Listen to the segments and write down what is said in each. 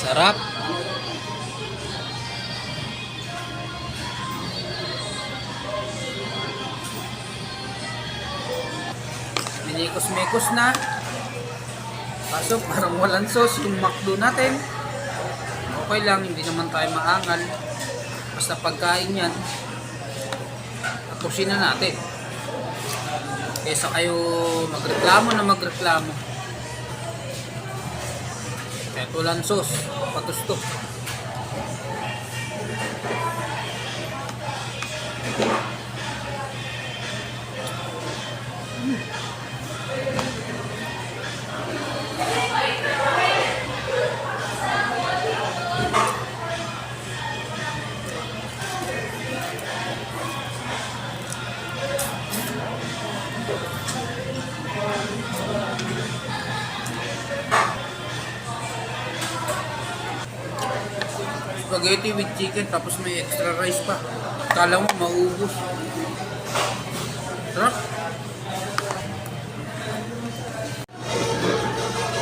Sarap. Minikos-mikos na. Kaso parang walang sauce yung McDo natin. Okay lang, hindi naman tayo maangal. Basta pagkain yan, tapusin na natin. Kesa kayo magreklamo. Kahit walang sauce, patustok. Spaghetti with chicken tapos may extra rice pa. Kala mo maubos. Sarap.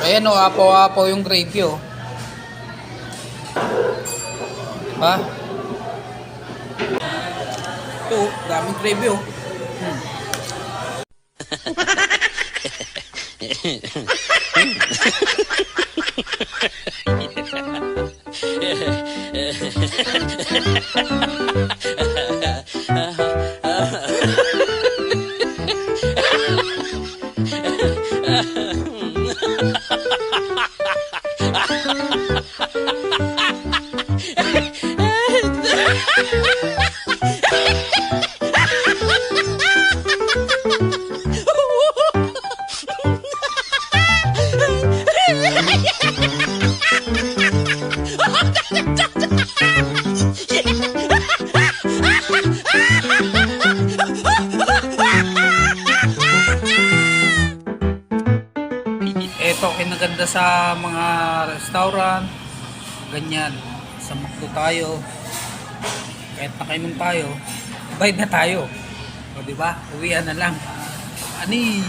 Ayan o, apaw-apaw yung gravy o. Diba? Ito, daming gravy o. Ito kinaganda sa mga restaurant, ganyan. Sa McDo tayo, kahit nakainom tayo, bayad na tayo. O diba? Uwian na lang. Ani?